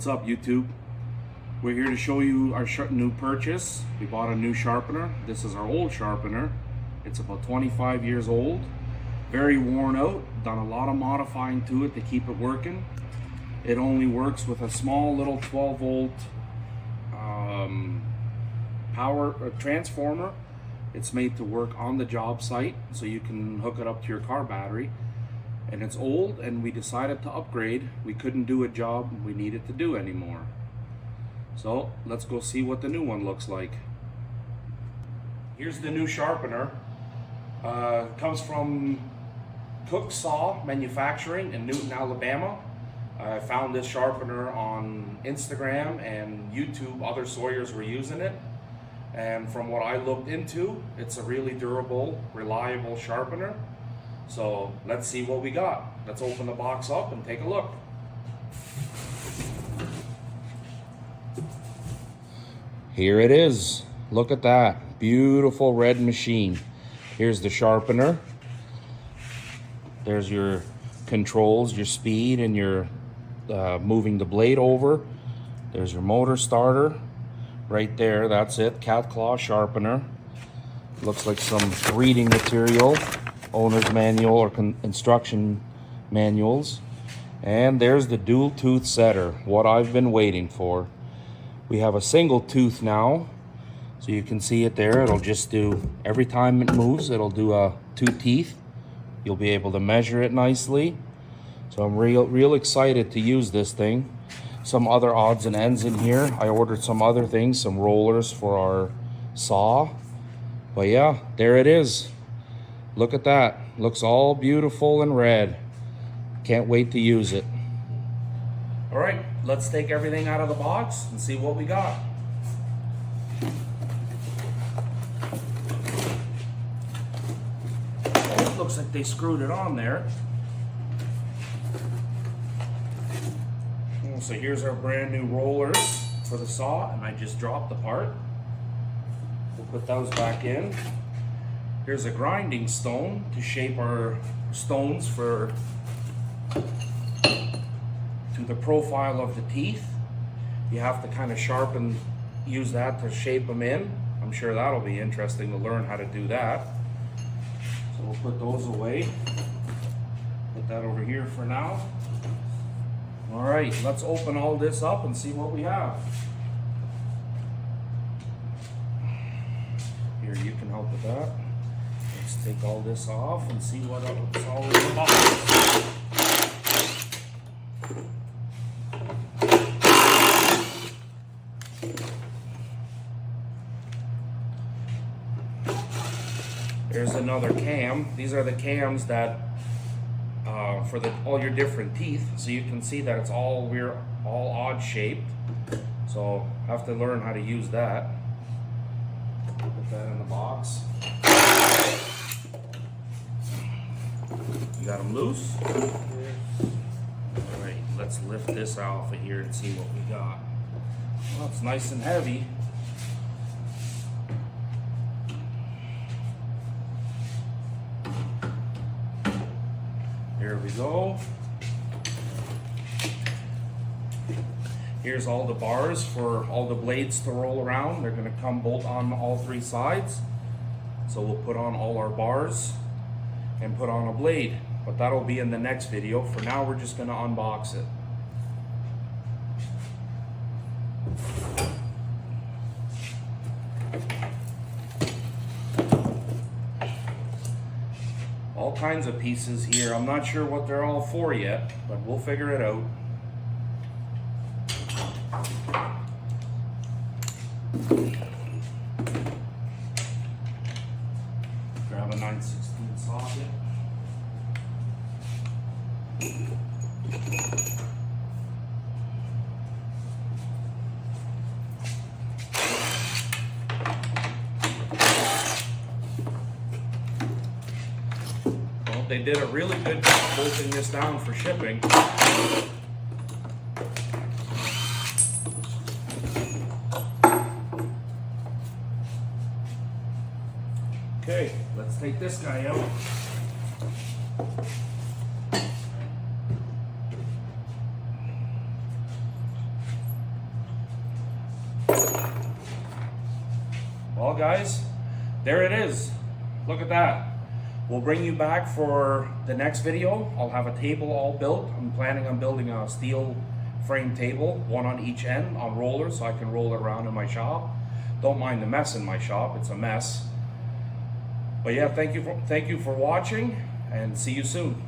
What's up, YouTube? We're here to show you our new purchase. We bought a new sharpener. This is our old sharpener. It's about 25 years old, very worn out. Done a lot of modifying to it to keep it working. It only works with a small little 12 volt power transformer. It's made to work on the job site, so you can hook it up to your car battery. And it's old, and we decided to upgrade. We couldn't do a job we needed to do anymore. So let's go see what the new one looks like. Here's the new sharpener. Comes from Cook Saw Manufacturing in Newton, Alabama. I found this sharpener on Instagram and YouTube. Other sawyers were using it. And from what I looked into, it's a really durable, reliable sharpener. So let's see what we got. Let's open the box up and take a look. Here it is. Look at that. Beautiful red machine. Here's the sharpener. There's your controls, your speed, and your moving the blade over. There's your motor starter. Right there, that's it. Cat claw sharpener. Looks like some reading material. Owner's manual or instruction manuals. And there's the dual tooth setter, what I've been waiting for. We have a single tooth now, so you can see it there. It'll just do, every time it moves, it'll do two teeth. You'll be able to measure it nicely. So I'm real excited to use this thing. Some other odds and ends in here. I ordered some other things, some rollers for our saw. But yeah, there it is. Look at that. Looks all beautiful and red. Can't wait to use it. All right, let's take everything out of the box and see what we got. Oh, it looks like they screwed it on there. So here's our brand new rollers for the saw, and I just dropped the part. We'll put those back in. Here's a grinding stone to shape our stones to the profile of the teeth. You have to kind of sharpen, use that to shape them in. I'm sure that'll be interesting to learn how to do that. So we'll put those away. Put that over here for now. All right, let's open all this up and see what we have. Here, you can help with that. Let's take all this off and see what's all in the box. There's another cam. These are the cams that for all your different teeth, so you can see that it's all odd shaped. So I have to learn how to use that. Put that in the box. You got them loose. All right, let's lift this off of here and see what we got. Well, it's nice and heavy. There we go. Here's all the bars for all the blades to roll around. They're going to come bolt on all three sides. So we'll put on all our bars and put on a blade. But that'll be in the next video. For now, we're just going to unbox it. All kinds of pieces here. I'm not sure what they're all for yet, but we'll figure it out. Grab a 9/16 socket. They did a really good job bolting this down for shipping. Okay, let's take this guy out. Well, guys, there it is. Look at that. We'll bring you back for the next video. I'll have a table all built. I'm planning on building a steel frame table, one on each end on rollers, so I can roll it around in my shop. Don't mind the mess in my shop, it's a mess. But yeah, thank you for watching, and see you soon.